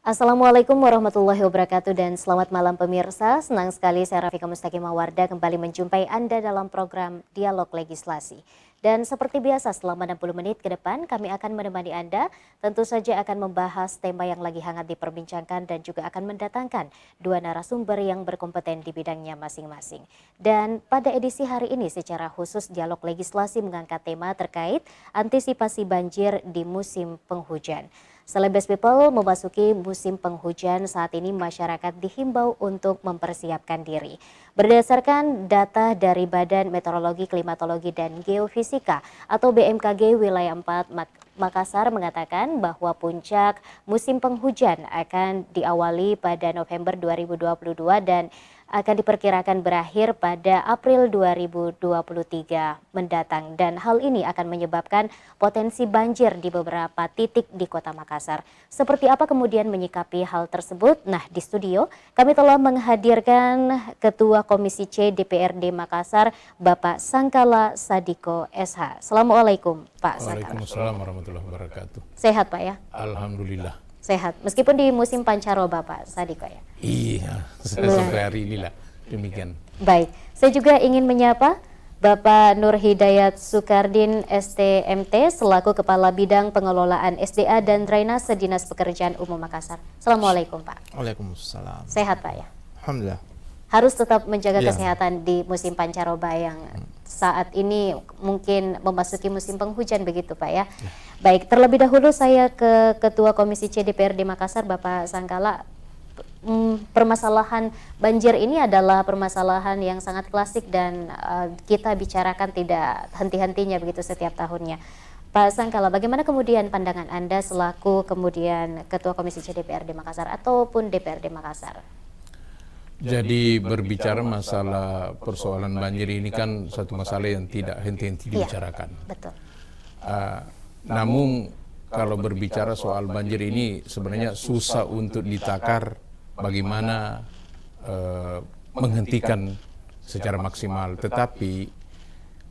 Assalamualaikum warahmatullahi wabarakatuh dan selamat malam pemirsa. Senang sekali saya Rafika Mustaqimah Wardah kembali menjumpai Anda dalam program Dialog Legislasi. Dan seperti biasa selama 60 menit ke depan kami akan menemani Anda. Tentu saja akan membahas tema yang lagi hangat diperbincangkan dan juga akan mendatangkan dua narasumber yang berkompeten di bidangnya masing-masing. Dan pada edisi hari ini secara khusus Dialog Legislasi mengangkat tema terkait antisipasi banjir di musim penghujan. Selebes people memasuki musim penghujan, saat ini masyarakat dihimbau untuk mempersiapkan diri. Berdasarkan data dari Badan Meteorologi, Klimatologi, dan Geofisika atau BMKG Wilayah 4 Makassar mengatakan bahwa puncak musim penghujan akan diawali pada November 2022 dan akan diperkirakan berakhir pada April 2023 mendatang, dan hal ini akan menyebabkan potensi banjir di beberapa titik di Kota Makassar. Seperti apa kemudian menyikapi hal tersebut? Nah, di studio kami telah menghadirkan Ketua Komisi C DPRD Makassar, Bapak Sangkala Sadiko SH. Assalamualaikum Pak Sangkala. Waalaikumsalam warahmatullahi wabarakatuh. Sehat Pak ya? Alhamdulillah. Sehat, meskipun di musim pancaroba Pak Sadiko ya? Iya, sampai hari inilah demikian. Baik, saya juga ingin menyapa Bapak Nur Hidayat Sukardin STMT selaku Kepala Bidang Pengelolaan SDA dan Drainase Dinas Pekerjaan Umum Makassar. Assalamualaikum Pak. Waalaikumsalam. Sehat Pak ya? Alhamdulillah. Harus tetap menjaga Ya. kesehatan di musim pancaroba yang saat ini mungkin memasuki musim penghujan begitu Pak ya. Baik, terlebih dahulu saya ke Ketua Komisi C DPRD Makassar, Bapak Sangkala. Permasalahan banjir ini adalah permasalahan yang sangat klasik dan kita bicarakan tidak henti-hentinya begitu setiap tahunnya. Pak Sangkala, bagaimana kemudian pandangan Anda selaku kemudian Ketua Komisi C DPRD Makassar ataupun DPRD Makassar? Jadi berbicara masalah persoalan banjir ini kan satu masalah yang tidak henti-henti dibicarakan. Betul. Namun kalau berbicara soal banjir ini sebenarnya susah untuk ditakar bagaimana menghentikan secara maksimal. Tetapi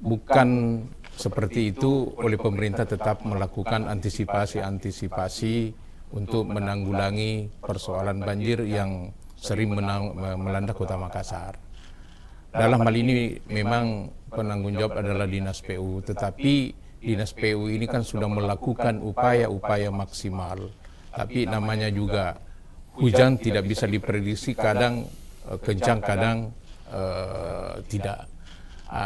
bukan seperti itu, oleh pemerintah tetap melakukan antisipasi untuk menanggulangi persoalan banjir yang sering melanda Kota Makassar. Dalam hal ini memang penanggung jawab adalah Dinas PU, tetapi Dinas PU ini kan sudah melakukan upaya-upaya maksimal. Tapi namanya juga hujan tidak bisa diprediksi, kadang kencang, kadang tidak.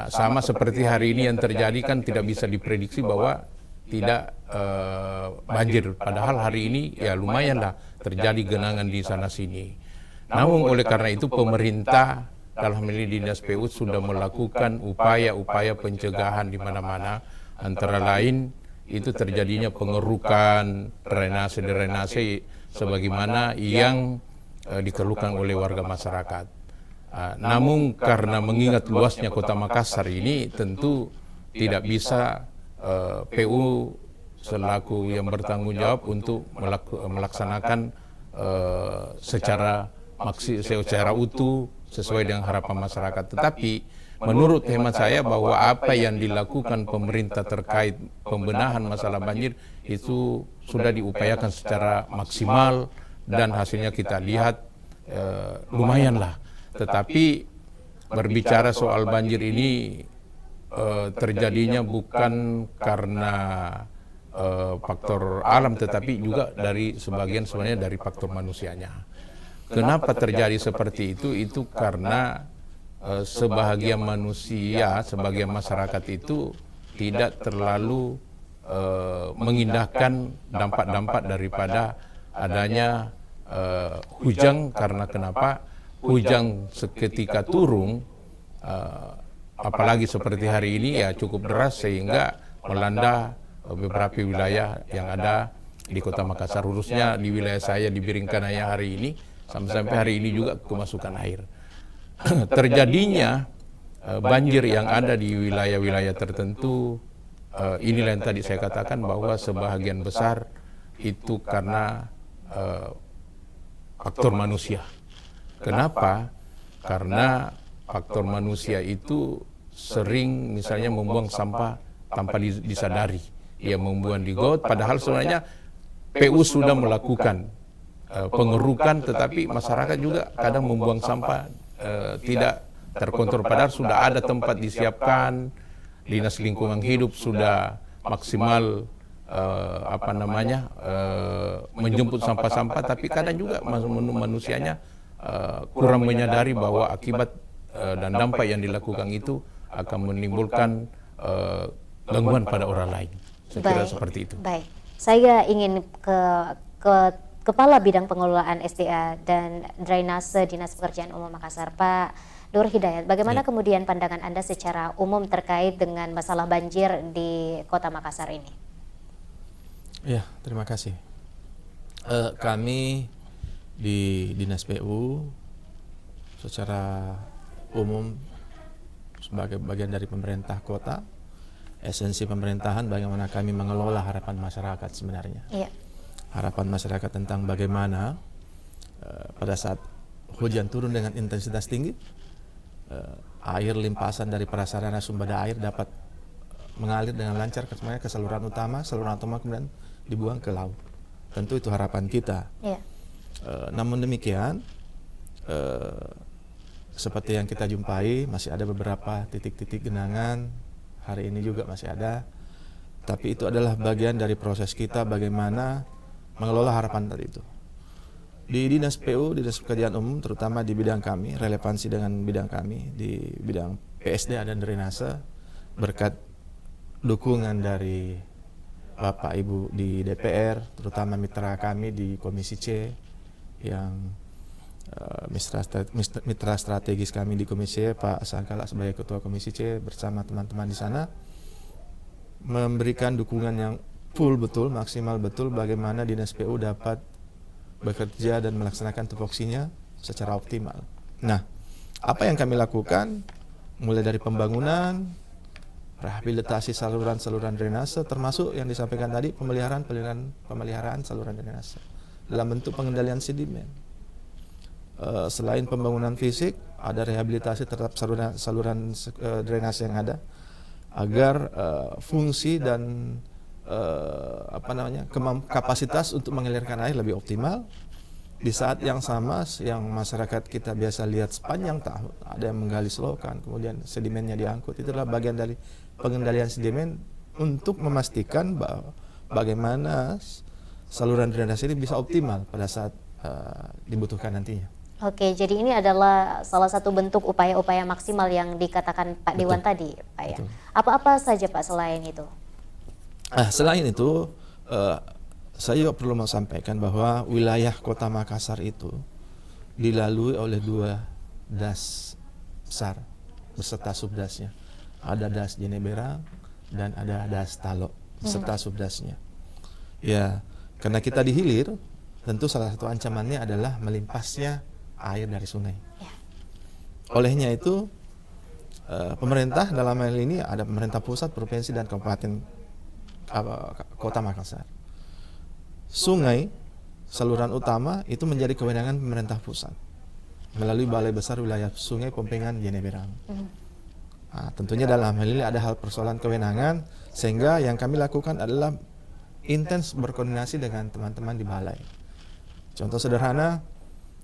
Sama seperti hari ini yang terjadi kan tidak bisa diprediksi bahwa tidak banjir. Padahal hari ini ya lumayanlah terjadi genangan di sana sini. Namun oleh karena itu pemerintah dalam hal ini Dinas PU sudah melakukan upaya-upaya pencegahan di mana-mana, antara lain itu terjadinya pengerukan drainase sebagaimana yang dikeluhkan oleh warga masyarakat. Namun karena mengingat luasnya Kota Makassar ini tentu tidak bisa PU selaku yang bertanggung jawab untuk melaksanakan secara utuh sesuai dengan harapan masyarakat. Tetapi menurut hemat saya bahwa apa yang dilakukan pemerintah terkait pembenahan masalah banjir itu sudah diupayakan secara maksimal dan hasilnya kita lihat lumayanlah. Tetapi berbicara soal banjir ini terjadinya bukan karena faktor alam, tetapi juga dari sebenarnya dari faktor manusianya. Kenapa terjadi seperti itu? Itu karena sebahagian manusia, sebagian masyarakat itu tidak terlalu mengindahkan dampak-dampak daripada adanya hujan. Karena kenapa? Hujan seketika turun, apalagi seperti hari ini ya cukup deras sehingga melanda beberapa wilayah yang ada di Kota Makassar, khususnya di wilayah saya di Biringkanaya hari ini. Sampai hari ini juga kemasukan air. Terjadinya banjir yang ada di wilayah-wilayah tertentu, inilah yang tadi saya katakan bahwa sebahagian besar itu karena faktor manusia. Kenapa? Karena faktor manusia itu sering misalnya membuang sampah tanpa disadari. Ia membuang di got, padahal sebenarnya PU sudah melakukan pengerukan, tetapi masyarakat juga kadang membuang sampah tidak terkontrol. Padahal sudah ada tempat disiapkan, dinas lingkungan hidup sudah maksimal menjemput sampah-sampah, tapi kadang juga manusianya kurang menyadari bahwa akibat dan dampak yang dilakukan itu akan menimbulkan gangguan pada orang lain. Saya kira seperti itu. Baik, saya ingin ke Kepala Bidang Pengelolaan SDA dan Drainase Dinas Pekerjaan Umum Makassar, Pak Nur Hidayat. Bagaimana kemudian pandangan Anda secara umum terkait dengan masalah banjir di Kota Makassar ini? Ya, terima kasih. Kami di Dinas PU secara umum sebagai bagian dari pemerintah kota, esensi pemerintahan bagaimana kami mengelola harapan masyarakat sebenarnya. Iya. Harapan masyarakat tentang bagaimana pada saat hujan turun dengan intensitas tinggi, air limpasan dari prasarana sumber daya air dapat mengalir dengan lancar ke saluran utama kemudian dibuang ke laut. Tentu itu harapan kita. Iya. Namun demikian, seperti yang kita jumpai, masih ada beberapa titik-titik genangan, hari ini juga masih ada. Tapi itu adalah bagian dari proses kita bagaimana mengelola harapan tadi itu. Di Dinas PU, Dinas Pekerjaan Umum, terutama di bidang kami, relevansi dengan bidang kami, di bidang PSD dan drainase, berkat dukungan dari Bapak Ibu di DPR, terutama mitra kami di Komisi C, yang mitra strategis kami di Komisi C, Pak Sangkala sebagai Ketua Komisi C, bersama teman-teman di sana, memberikan dukungan yang full betul, maksimal betul bagaimana Dinas PU dapat bekerja dan melaksanakan tupoksinya secara optimal. Nah, apa yang kami lakukan mulai dari pembangunan, rehabilitasi saluran-saluran drainase, termasuk yang disampaikan tadi pemeliharaan saluran drainase dalam bentuk pengendalian sedimen. Selain pembangunan fisik, ada rehabilitasi terhadap saluran drainase yang ada agar fungsi dan kapasitas untuk mengalirkan air lebih optimal. Di saat yang sama, yang masyarakat kita biasa lihat sepanjang tahun, ada yang menggali selokan, kemudian sedimennya diangkut. Itu adalah bagian dari pengendalian sedimen untuk memastikan bahwa bagaimana saluran drainase ini bisa optimal pada saat dibutuhkan nantinya. Oke, jadi ini adalah salah satu bentuk upaya-upaya maksimal yang dikatakan Pak Dewan tadi, Pak ya. Apa-apa saja Pak selain itu? Selain itu, saya juga perlu sampaikan bahwa wilayah Kota Makassar itu dilalui oleh 2 das besar beserta subdasnya. Ada das Jeneberang dan ada das Talok beserta subdasnya. Ya, karena kita di hilir, tentu salah satu ancamannya adalah melimpasnya air dari sungai. Olehnya itu, pemerintah dalam hal ini ada pemerintah pusat, provinsi dan kabupaten Kota Makassar. Sungai, saluran utama itu menjadi kewenangan pemerintah pusat melalui Balai Besar Wilayah Sungai Pompengan Jeneberang. Tentunya dalam hal ini ada hal persoalan kewenangan, sehingga yang kami lakukan adalah intens berkoordinasi dengan teman-teman di balai. Contoh sederhana,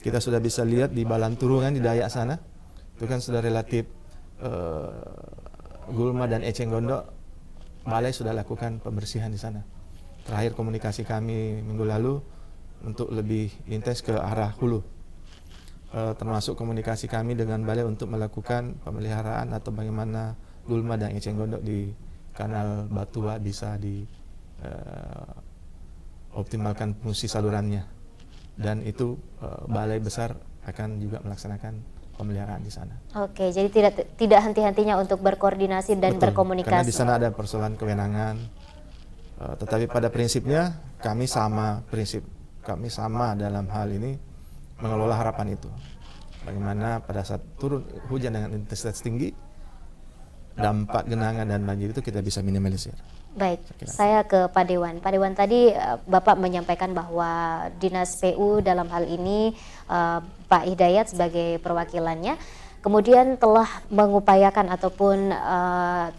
kita sudah bisa lihat di Balan Turungan di Dayak sana, itu kan sudah relatif gulma dan eceng gondok. Balai sudah lakukan pembersihan di sana. Terakhir komunikasi kami minggu lalu untuk lebih intens ke arah hulu. Termasuk komunikasi kami dengan balai untuk melakukan pemeliharaan atau bagaimana gulma dan eceng gondok di kanal Batua bisa optimalkan fungsi salurannya. Dan itu balai besar akan juga melaksanakan pemeliharaan di sana. Oke, jadi tidak henti-hentinya untuk berkoordinasi dan berkomunikasi. Karena di sana ada persoalan kewenangan, tetapi pada prinsipnya kami sama dalam hal ini mengelola harapan itu. Bagaimana pada saat turun hujan dengan intensitas tinggi, dampak genangan dan banjir itu kita bisa minimalisir. Baik, saya ke Pak Dewan. Pak Dewan, tadi Bapak menyampaikan bahwa Dinas PU dalam hal ini Pak Hidayat sebagai perwakilannya kemudian telah mengupayakan ataupun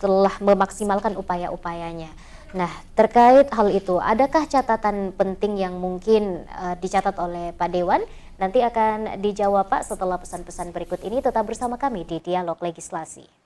telah memaksimalkan upaya-upayanya. Nah, terkait hal itu, adakah catatan penting yang mungkin dicatat oleh Pak Dewan? Nanti akan dijawab Pak setelah pesan-pesan berikut ini. Tetap bersama kami di Dialog Legislasi.